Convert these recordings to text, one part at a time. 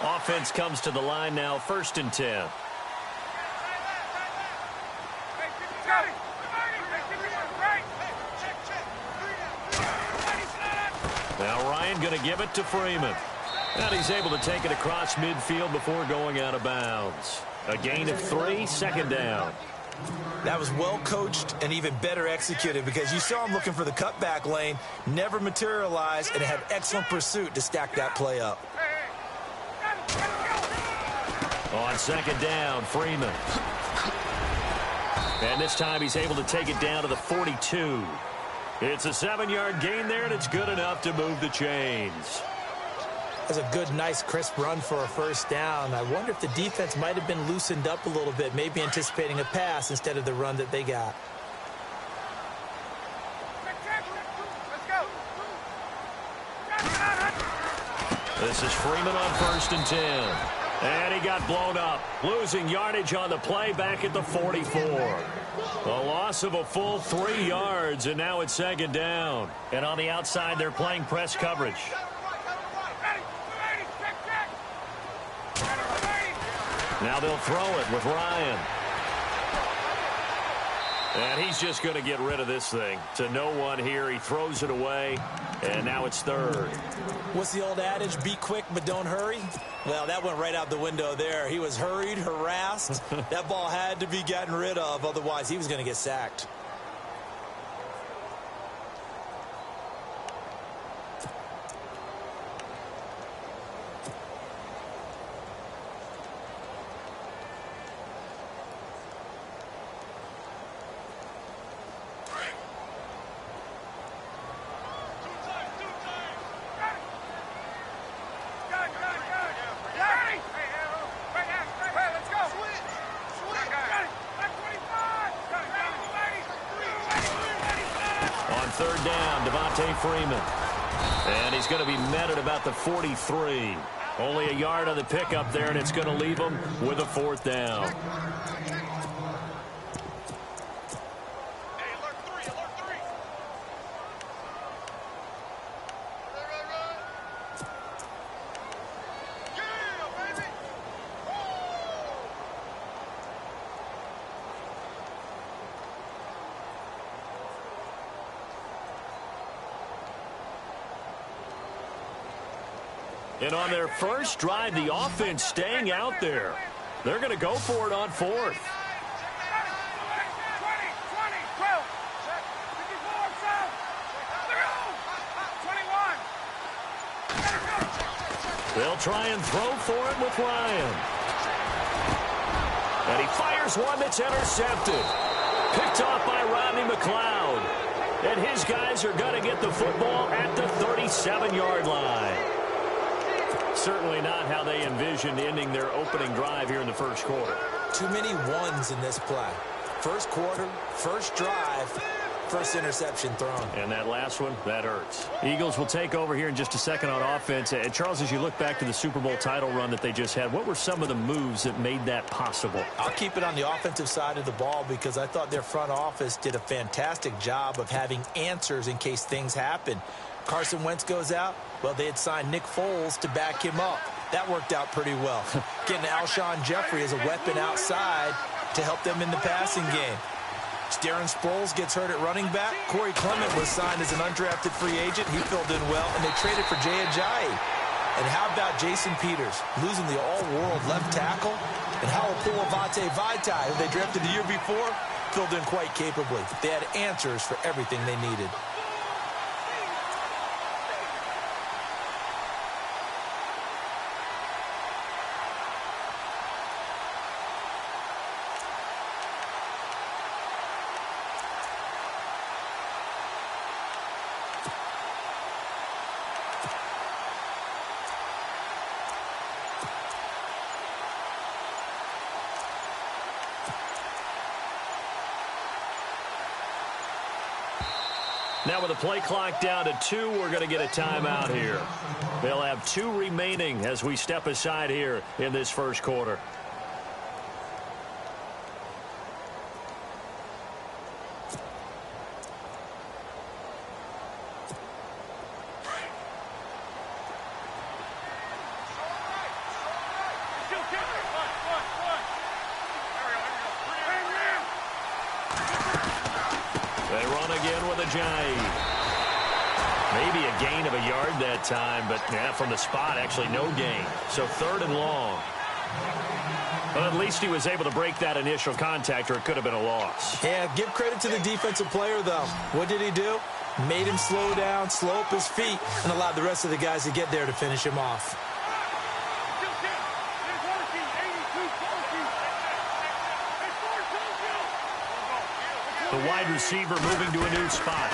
Offense comes to the line now, 1st and 10. Now Ryan going to give it to Freeman. And he's able to take it across midfield before going out of bounds. A gain of 3, 2nd down. That was well coached and even better executed because you saw him looking for the cutback lane, never materialized, and had excellent pursuit to stack that play up. On 2nd down, Freeman. And this time he's able to take it down to the 42. It's a 7-yard gain there, and it's good enough to move the chains. That's a good, nice, crisp run for a 1st down. I wonder if the defense might have been loosened up a little bit, maybe anticipating a pass instead of the run that they got. This is Freeman on 1st and 10. And he got blown up, losing yardage on the play back at the 44. A loss of a full 3 yards, and now it's 2nd down. And on the outside, they're playing press coverage. Now they'll throw it with Ryan. And he's just going to get rid of this thing. To no one here. He throws it away, and now it's 3rd. What's the old adage? Be quick, but don't hurry? Well, that went right out the window there. He was hurried, harassed. That ball had to be gotten rid of. Otherwise, he was going to get sacked. Freeman. And he's going to be met at about the 43. Only a yard on the pickup there, and it's going to leave him with a 4th down. And on their first drive, the offense staying out there. They're going to go for it on 4th. They'll try and throw for it with Ryan. And he fires one that's intercepted. Picked off by Rodney McLeod. And his guys are going to get the football at the 37-yard line. Certainly not how they envisioned ending their opening drive here in the 1st quarter. Too many ones in this play. 1st quarter, 1st drive, 1st interception thrown. And that last one, that hurts. Eagles will take over here in just a second on offense. And Charles, as you look back to the Super Bowl title run that they just had, what were some of the moves that made that possible? I'll keep it on the offensive side of the ball because I thought their front office did a fantastic job of having answers in case things happen. Carson Wentz goes out. Well, they had signed Nick Foles to back him up. That worked out pretty well. Getting Alshon Jeffrey as a weapon outside to help them in the passing game. Darren Sproles gets hurt at running back. Corey Clement was signed as an undrafted free agent. He filled in well, and they traded for Jay Ajayi. And how about Jason Peters losing the all-world left tackle? And how Pulavate Vaitai, who they drafted the year before, filled in quite capably. They had answers for everything they needed. Now with the play clock down to 2, we're going to get a timeout here. They'll have 2 remaining as we step aside here in this 1st quarter. run again with a jive. Maybe a gain of a yard that time, but yeah, from the spot, actually no gain. So 3rd and long. But at least he was able to break that initial contact, or it could have been a loss. Yeah, give credit to the defensive player, though. What did he do? Made him slow down, slow up his feet, and allowed the rest of the guys to get there to finish him off. The wide receiver moving to a new spot.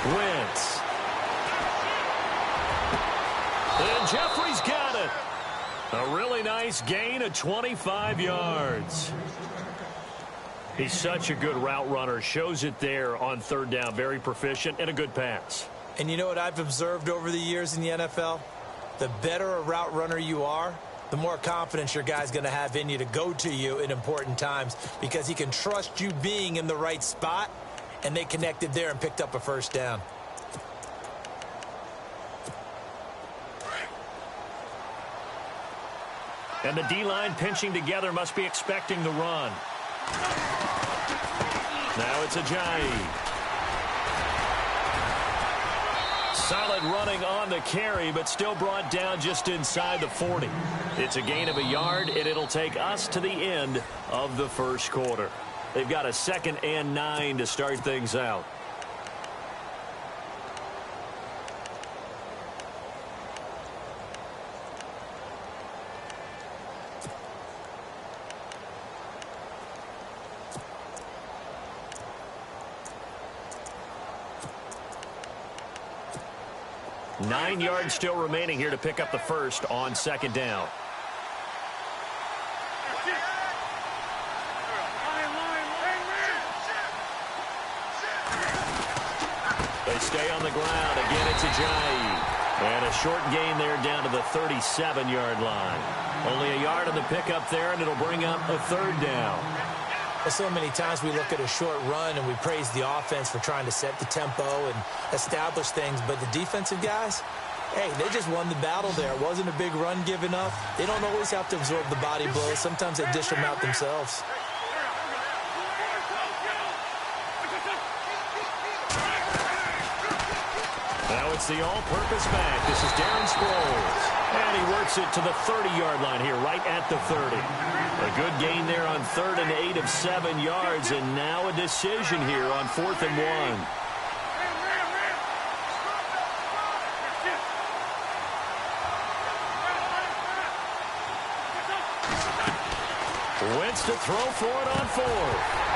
Wentz. And Jeffrey's got it. A really nice gain of 25 yards. He's such a good route runner. Shows it there on 3rd down. Very proficient and a good pass. And you know what I've observed over the years in the NFL? The better a route runner you are, the more confidence your guy's going to have in you to go to you in important times, because he can trust you being in the right spot, and they connected there and picked up a 1st down. And the D-line pinching together, must be expecting the run. Now it's a jive. Solid running on the carry, but still brought down just inside the 40. It's a gain of a yard, and it'll take us to the end of the 1st quarter. They've got a 2nd and 9 to start things out. Nine yards still remaining here to pick up the 1st on 2nd down. They stay on the ground. Again, it's a jive. And a short gain there down to the 37-yard line. Only a yard on the pickup there, and it'll bring up a 3rd down. So many times we look at a short run and we praise the offense for trying to set the tempo and establish things, but the defensive guys, hey, they just won the battle there. It wasn't a big run given up. They don't always have to absorb the body blows. Sometimes they dish them out themselves. Now it's the all-purpose back. This is Darren Sproles. And he works it to the 30-yard line here, right at the 30. A good gain there on 3rd and 8 of 7 yards, and now a decision here on 4th and 1. Wentz to throw for it on 4th.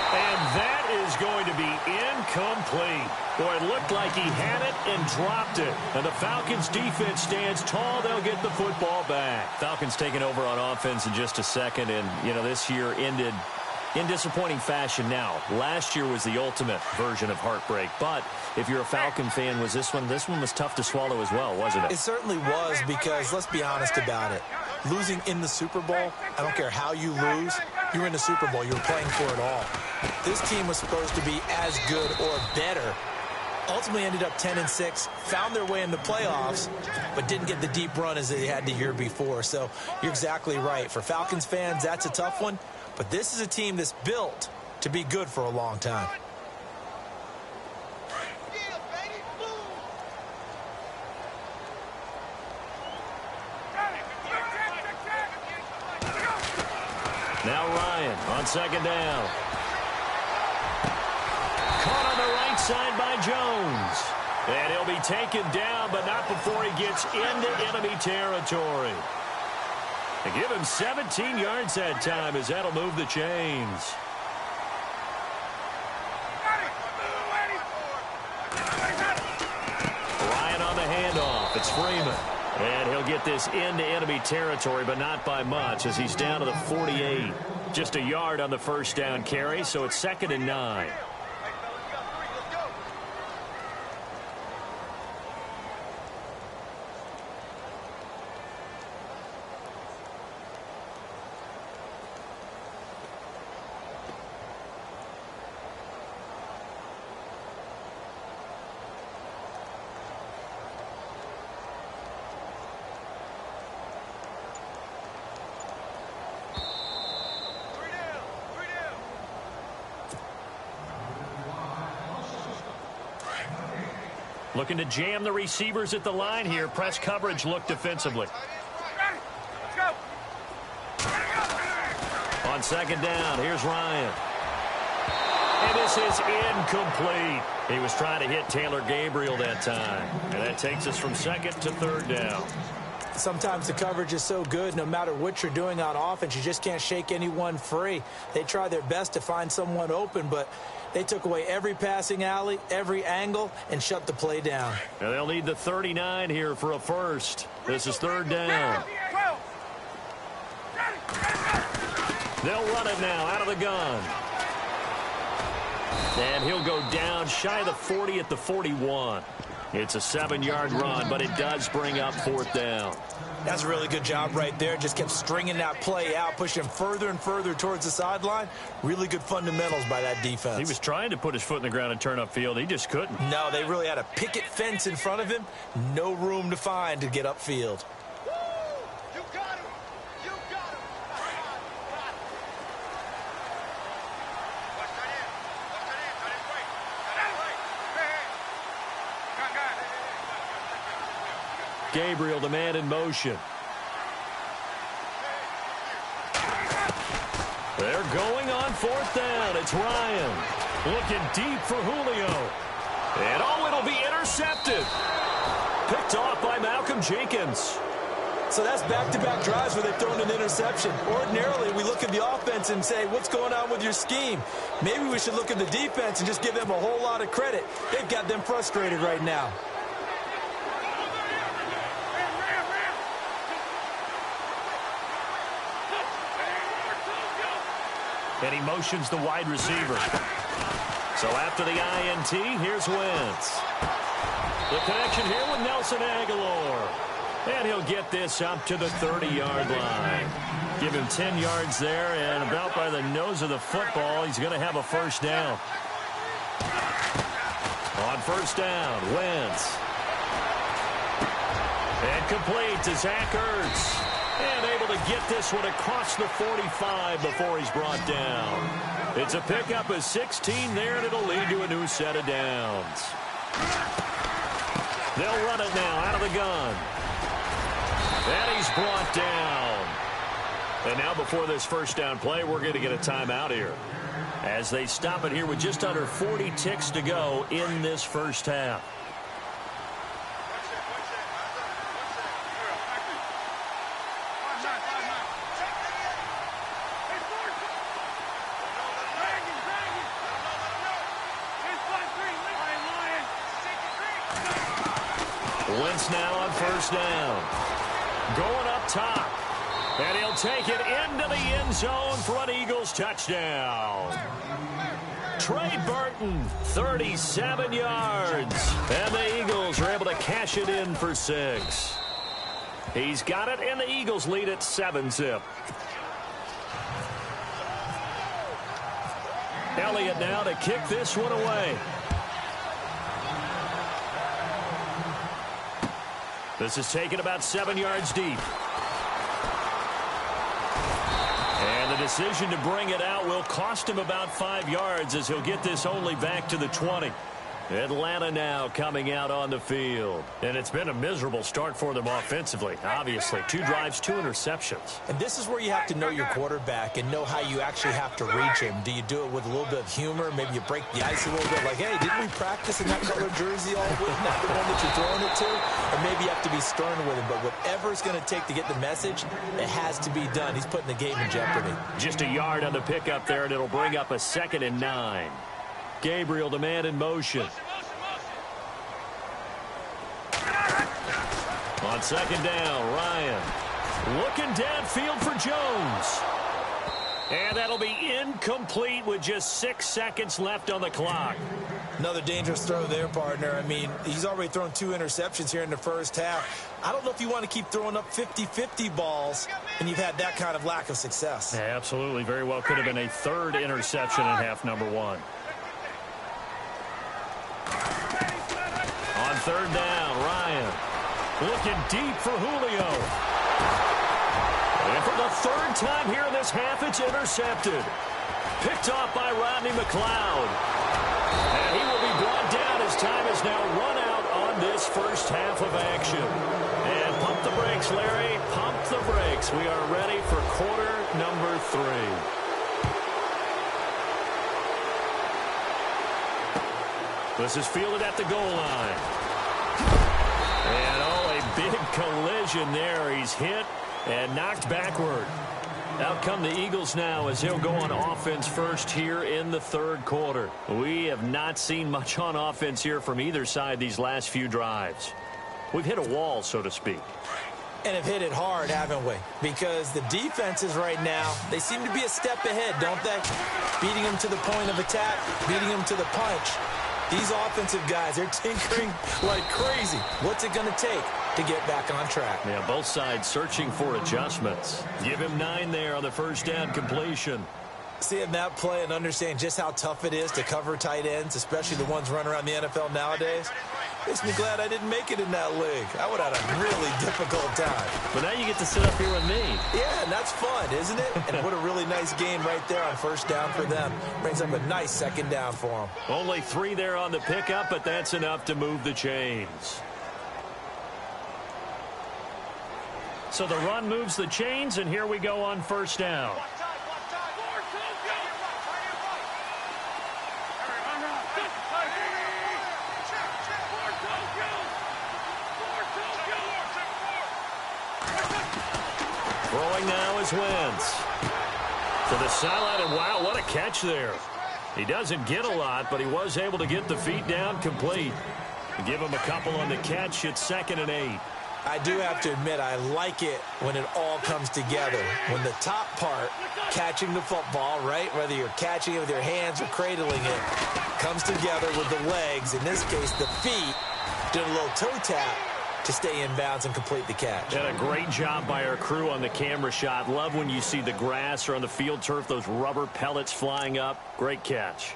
And that is going to be incomplete. Boy, it looked like he had it and dropped it. And the Falcons defense stands tall. They'll get the football back. Falcons taking over on offense in just a second. And, you know, this year ended in disappointing fashion now. Last year was the ultimate version of heartbreak. But if you're a Falcon fan, was this one was tough to swallow as well, wasn't it? It certainly was, because let's be honest about it. Losing in the Super Bowl, I don't care how you lose, you're in the Super Bowl. You're playing for it all. This team was supposed to be as good or better. Ultimately ended up 10-6, found their way in the playoffs, but didn't get the deep run as they had the year before. So you're exactly right. For Falcons fans, that's a tough one. But this is a team that's built to be good for a long time. Now Ryan on 2nd down. Caught on the right side by Jones. And he'll be taken down, but not before he gets into enemy territory. They give him 17 yards that time, as that'll move the chains. Ryan on the handoff. It's Freeman. And he'll get this into enemy territory, but not by much, as he's down to the 48. Just a yard on the 1st down carry, so it's 2nd and 9. Looking to jam the receivers at the line here. Press coverage look defensively. On second down, here's Ryan. And this is incomplete. He was trying to hit Taylor Gabriel that time. And that takes us from second to third down. Sometimes the coverage is so good, no matter what you're doing on offense, you just can't shake anyone free. They try their best to find someone open, but they took away every passing alley, every angle, and shut the play down. And they'll need the 39 here for a first. This is third down. They'll run it now out of the gun. And he'll go down shy of the 40 at the 41. It's a 7-yard run, but it does bring up fourth down. That's a really good job right there. Just kept stringing that play out, pushing him further and further towards the sideline. Really good fundamentals by that defense. He was trying to put his foot in the ground and turn upfield. He just couldn't. No, they really had a picket fence in front of him. No room to find to get upfield. Gabriel, the man in motion. They're going on fourth down. It's Ryan. Looking deep for Julio. And it'll be intercepted. Picked off by Malcolm Jenkins. So that's back-to-back drives where they've thrown an interception. Ordinarily, we look at the offense and say, what's going on with your scheme? Maybe we should look at the defense and just give them a whole lot of credit. They've got them frustrated right now. And he motions the wide receiver. So after the INT, here's Wentz. The connection here with Nelson Aguilar. And he'll get this up to the 30-yard line. Give him 10 yards there, and about by the nose of the football, he's going to have a first down. On first down, Wentz. And complete to Zach Ertz. And able to get this one across the 45 before he's brought down. It's a pickup of 16 there, and it'll lead to a new set of downs. They'll run it now out of the gun. And he's brought down. And now before this first down play, we're going to get a timeout here. As they stop it here with just under 40 ticks to go in this first half. Wentz now on first down. Going up top. And he'll take it into the end zone for an Eagles touchdown. Trey Burton, 37 yards. And the Eagles are able to cash it in for 6. He's got it, and the Eagles lead at 7-zip. Elliott now to kick this one away. This is taken about 7 yards deep. And the decision to bring it out will cost him about 5 yards as he'll get this only back to the 20. Atlanta now coming out on the field. And it's been a miserable start for them offensively. Obviously, 2 drives, 2 interceptions. And this is where you have to know your quarterback and know how you actually have to reach him. Do you do it with a little bit of humor? Maybe you break the ice a little bit. Like, hey, didn't we practice in that color jersey all week? Not the one that you're throwing it to? Or maybe you have to be stern with him. But whatever it's going to take to get the message, it has to be done. He's putting the game in jeopardy. Just a yard on the pickup there, and it'll bring up a 2nd and 9. Gabriel, the man in motion. On second down, Ryan looking downfield for Jones. And that'll be incomplete with just 6 seconds left on the clock. Another dangerous throw there, partner. I mean, he's already thrown 2 interceptions here in the first half. I don't know if you want to keep throwing up 50-50 balls when you've had that kind of lack of success. Yeah, absolutely. Very well could have been a 3rd interception in half number 1. On third down, Ryan looking deep for Julio. And for the 3rd time here in this half, it's intercepted. Picked off by Rodney McLeod. And he will be brought down as time is now run out on end this first half of action. And pump the brakes, Larry. Pump the brakes. We are ready for quarter number 3. This is fielded at the goal line. And, oh, a big collision there. He's hit and knocked backward. Out come the Eagles now as he'll go on offense first here in the third quarter. We have not seen much on offense here from either side these last few drives. We've hit a wall, so to speak. And have hit it hard, haven't we? Because the defenses right now, they seem to be a step ahead, don't they? Beating them to the point of attack, beating them to the punch. These offensive guys, they're tinkering like crazy. What's it going to take to get back on track? Yeah, both sides searching for adjustments. Give him 9 there on the first down completion. Seeing that play and understand just how tough it is to cover tight ends, especially the ones running around the NFL nowadays, makes me glad I didn't make it in that league. I would have had a really difficult time. But now you get to sit up here with me. Yeah, and that's fun, isn't it? And what a really nice game right there on first down for them. Brings up a nice second down for them. Only 3 there on the pickup, but that's enough to move the chains. So the run moves the chains, and here we go on first down. Throwing now is Wentz. To the sideline, and wow, what a catch there. He doesn't get a lot, but he was able to get the feet down complete. Give him a couple on the catch. It's 2nd and 8. I do have to admit, I like it when it all comes together. When the top part, catching the football, right, whether you're catching it with your hands or cradling it, comes together with the legs, in this case the feet, doing a little toe tap to stay in bounds and complete the catch. And a great job by our crew on the camera shot. Love when you see the grass or on the field turf, those rubber pellets flying up. Great catch.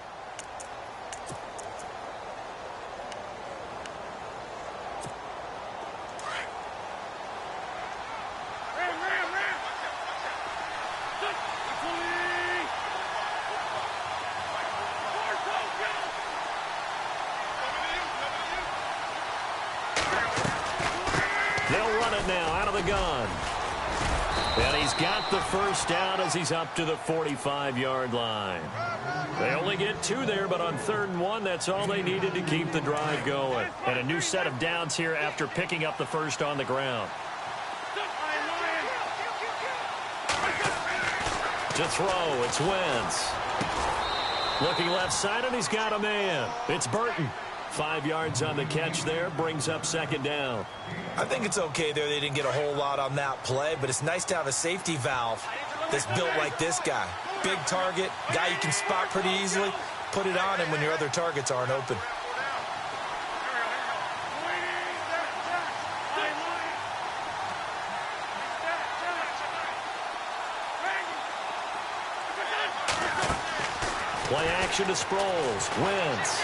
Gun. And he's got the first down as he's up to the 45-yard line. They only get 2 there, but on 3rd and 1, that's all they needed to keep the drive going. And a new set of downs here after picking up the first on the ground. To throw, it's Wentz. Looking left side, and he's got a man. It's Burton. 5 yards on the catch there, brings up 2nd down. I think it's okay there. They didn't get a whole lot on that play, but it's nice to have a safety valve that's built like this guy. Big target, guy you can spot pretty easily. Put it on him when your other targets aren't open. Play action to Sproles. Wentz.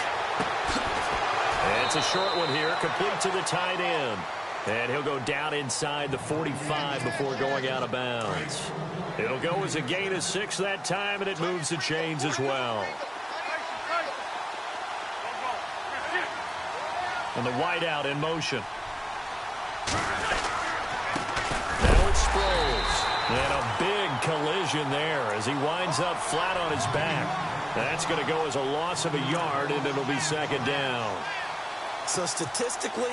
And it's a short one here, complete to the tight end. And he'll go down inside the 45 before going out of bounds. It'll go as a gain of 6 that time, and it moves the chains as well. And the wideout in motion. Now it's Sproles. And a big collision there as he winds up flat on his back. That's going to go as a loss of a yard, and it'll be 2nd down. So statistically,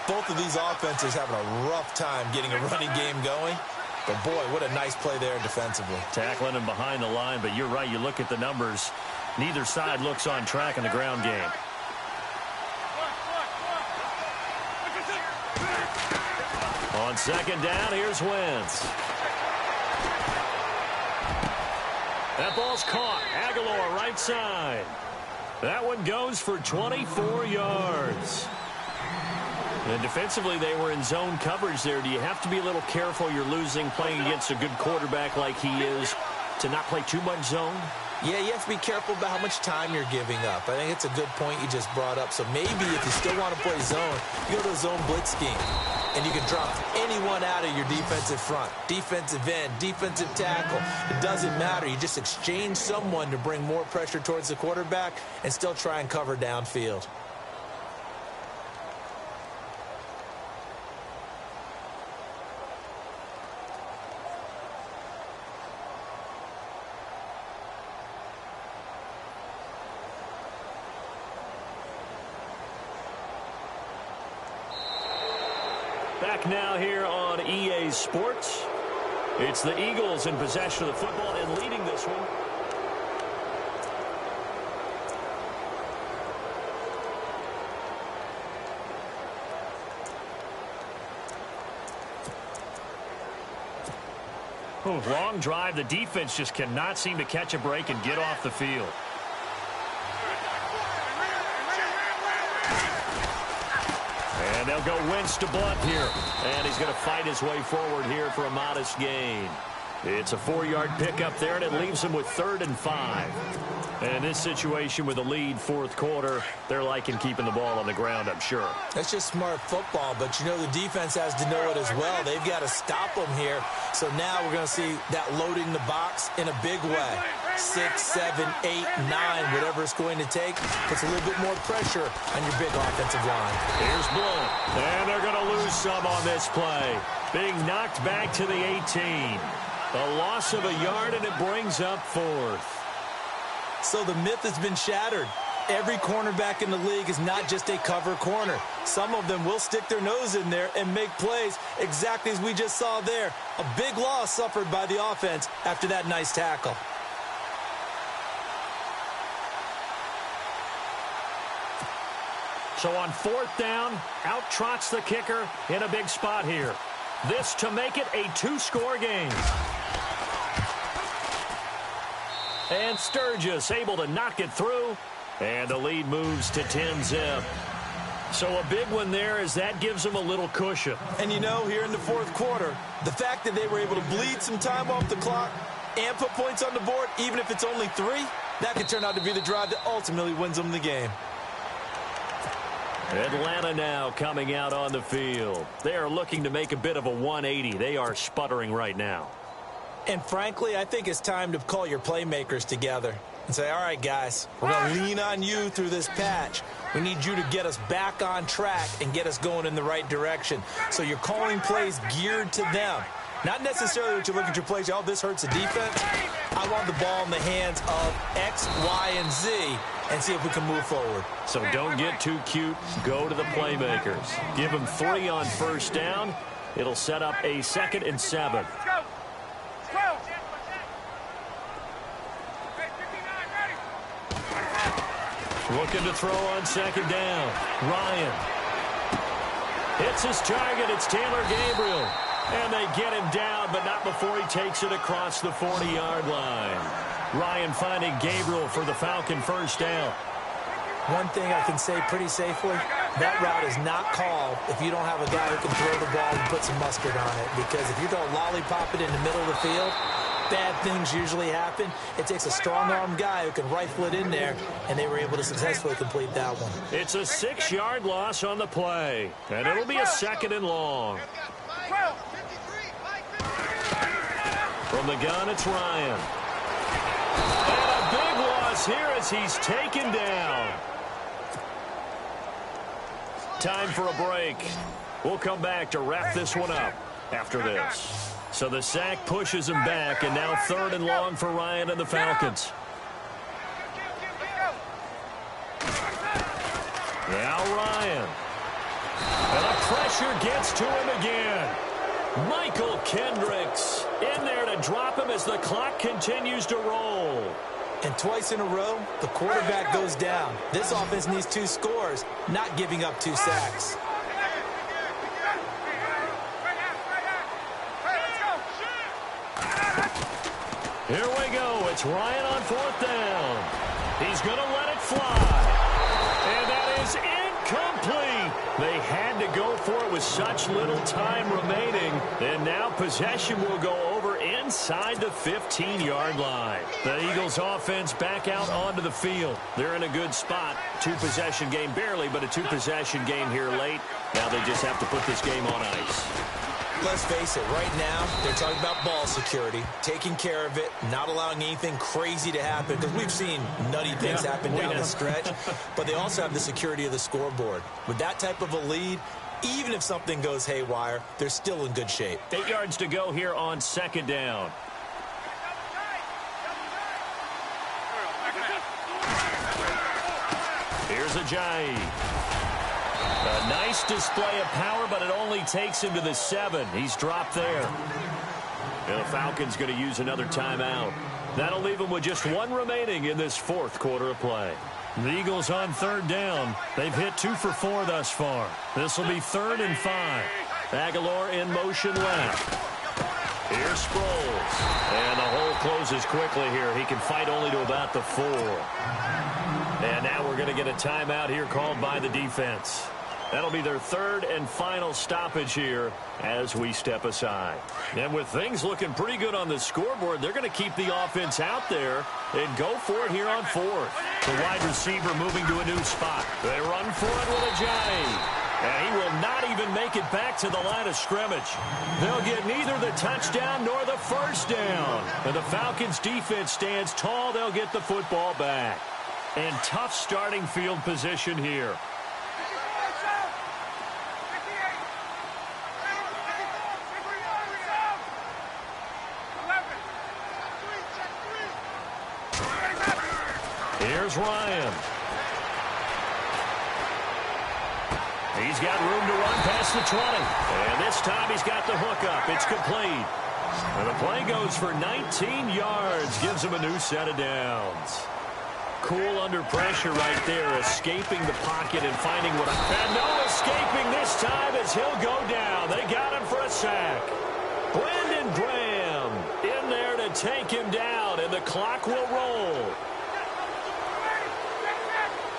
both of these offenses having a rough time getting a running game going. But, boy, what a nice play there defensively. Tackling him behind the line, but you're right. You look at the numbers. Neither side looks on track in the ground game. On 2nd down, here's Wentz. That ball's caught. Aguilar right side. That one goes for 24 yards. And defensively, they were in zone coverage there. Do you have to be a little careful? You're losing playing against a good quarterback like he is to not play too much zone? Yeah, you have to be careful about how much time you're giving up. I think it's a good point you just brought up. So maybe if you still want to play zone, you go to a zone blitz scheme. And you can drop anyone out of your defensive front. Defensive end, defensive tackle. It doesn't matter. You just exchange someone to bring more pressure towards the quarterback and still try and cover downfield. back now here on EA Sports. It's the Eagles in possession of the football and leading this one. Long drive. The defense just cannot seem to catch a break and get off the field. And they'll go Wentz to Blunt here. And he's going to fight his way forward here for a modest gain. It's a 4-yard pickup there, and it leaves him with 3rd and 5. And in this situation with a lead, fourth quarter, they're liking keeping the ball on the ground, I'm sure. That's just smart football, but you know the defense has to know it as well. They've got to stop them here. So now we're going to see that loading the box in a big way. 6, 7, 8, 9, whatever it's going to take, puts a little bit more pressure on your big offensive line. Here's Blunt, and they're going to lose some on this play. Being knocked back to the 18. A loss of a yard, and it brings up 4th. So the myth has been shattered. Every cornerback in the league is not just a cover corner. Some of them will stick their nose in there and make plays exactly as we just saw there. A big loss suffered by the offense after that nice tackle. So on 4th down, out trots the kicker in a big spot here. This to make it a 2-score game. And Sturgis able to knock it through. And the lead moves to 10-zip. So a big one there as that gives them a little cushion. And you know, here in the fourth quarter, the fact that they were able to bleed some time off the clock and put points on the board, even if it's only 3, that could turn out to be the drive that ultimately wins them the game. Atlanta now coming out on the field. They are looking to make a bit of a 180. They are sputtering right now. And frankly, I think it's time to call your playmakers together and say, all right, guys, we're going to lean on you through this patch. We need you to get us back on track and get us going in the right direction. So you're calling plays geared to them. Not necessarily that you look at your plays, oh, this hurts the defense. I want the ball in the hands of X, Y, and Z and see if we can move forward. So don't get too cute. Go to the playmakers. Give them 3 on 1st down. It'll set up a 2nd and 7. Looking to throw on 2nd down. Ryan hits his target. It's Taylor Gabriel. And they get him down, but not before he takes it across the 40-yard line. Ryan finding Gabriel for the Falcon 1st down. One thing I can say pretty safely, that route is not called if you don't have a guy who can throw the ball and put some mustard on it. Because if you don't lollipop it in the middle of the field, bad things usually happen. It takes a strong-arm guy who can rifle it in there, and they were able to successfully complete that one. It's a 6-yard loss on the play, and it'll be a 2nd and long. From the gun, it's Ryan. And a big loss here as he's taken down. Time for a break. We'll come back to wrap this one up after this. So the sack pushes him back, and now 3rd and long for Ryan and the Falcons. Now Ryan. And the pressure gets to him again. Michael Kendricks in there to drop him as the clock continues to roll. And twice in a row, the quarterback goes down. This offense needs 2 scores, not giving up 2 sacks. Here we go. It's Ryan on 4th down. He's going to let it fly. And that is incomplete. They had to go for it with such little time remaining. And now possession will go over inside the 15-yard line. The Eagles offense back out onto the field. They're in a good spot. 2-possession game, barely, but a 2-possession game here late. Now they just have to put this game on ice. Let's face it, right now, they're talking about ball security, taking care of it, not allowing anything crazy to happen, because we've seen nutty things happen down the stretch, but they also have the security of the scoreboard. With that type of a lead, even if something goes haywire, they're still in good shape. 8 yards to go here on 2nd down. Here's Ajayi. A nice display of power, but it only takes him to the 7. He's dropped there. And the Falcons going to use another timeout. That'll leave them with just 1 remaining in this 4th quarter of play. The Eagles on 3rd down. They've hit 2 for 4 thus far. This will be 3rd and 5. Aguilar in motion left. Here's Sproles. And the hole closes quickly here. He can fight only to about the 4. And now we're going to get a timeout here called by the defense. That'll be their 3rd and final stoppage here as we step aside. And with things looking pretty good on the scoreboard, they're going to keep the offense out there and go for it here on 4th. The wide receiver moving to a new spot. They run for it with Ajayi. And he will not even make it back to the line of scrimmage. They'll get neither the touchdown nor the first down. And the Falcons defense stands tall. They'll get the football back. And tough starting field position here. Here's Ryan. He's got room to run past the 20. And this time he's got the hook up. It's complete. And the play goes for 19 yards. Gives him a new set of downs. Cool under pressure right there. Escaping the pocket and finding what... And no escaping this time as he'll go down. They got him for a sack. Brandon Graham in there to take him down. And the clock will roll.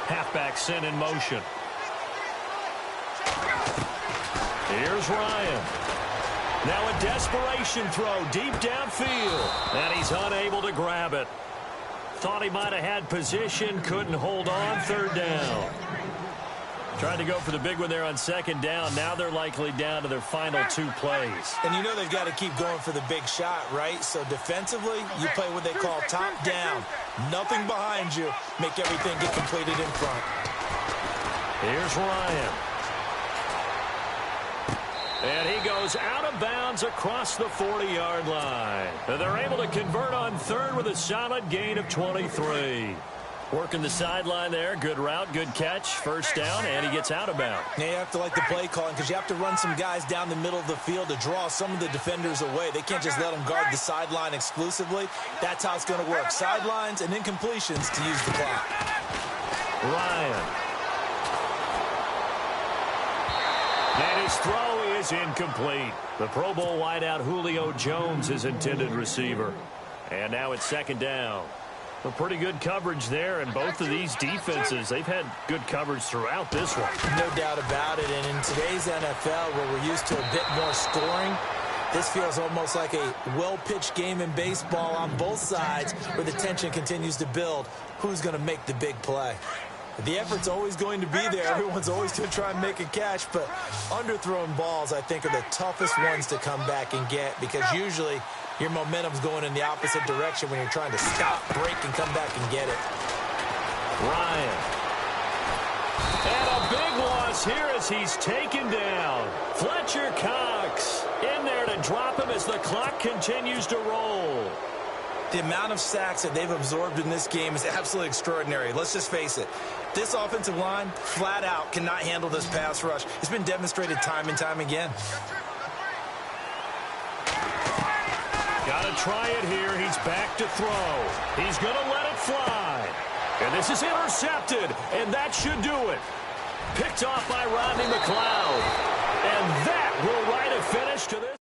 Halfback sent in motion. Here's Ryan. Now a desperation throw deep downfield. And he's unable to grab it. Thought he might have had position. Couldn't hold on. 3rd down. Tried to go for the big one there on 2nd down. Now they're likely down to their final 2 plays. And you know they've got to keep going for the big shot, right? So defensively, you play what they call top down. Nothing behind you. Make everything get completed in front. Here's Ryan. And he goes out of bounds across the 40-yard line. And they're able to convert on 3rd with a solid gain of 23. Working the sideline there. Good route, good catch. First down, and he gets out of bounds. Now you have to like the play calling because you have to run some guys down the middle of the field to draw some of the defenders away. They can't just let them guard the sideline exclusively. That's how it's going to work. Sidelines and incompletions to use the clock. Ryan. And his throw is incomplete. The Pro Bowl wideout Julio Jones is intended receiver. And now it's 2nd down. A pretty good coverage there, and both of these defenses, they've had good coverage throughout this one. No doubt about it, and in today's NFL, where we're used to a bit more scoring, this feels almost like a well-pitched game in baseball on both sides where the tension continues to build. Who's going to make the big play? The effort's always going to be there. Everyone's always going to try and make a catch, but underthrown balls, I think, are the toughest ones to come back and get because usually your momentum's going in the opposite direction when you're trying to stop, break, and come back and get it. Ryan. And a big loss here as he's taken down. Fletcher Cox in there to drop him as the clock continues to roll. The amount of sacks that they've absorbed in this game is absolutely extraordinary. Let's just face it. This offensive line, flat out, cannot handle this pass rush. It's been demonstrated time and time again. Got to try it here. He's back to throw. He's going to let it fly. And this is intercepted, and that should do it. Picked off by Rodney McLeod. And that will write a finish to this.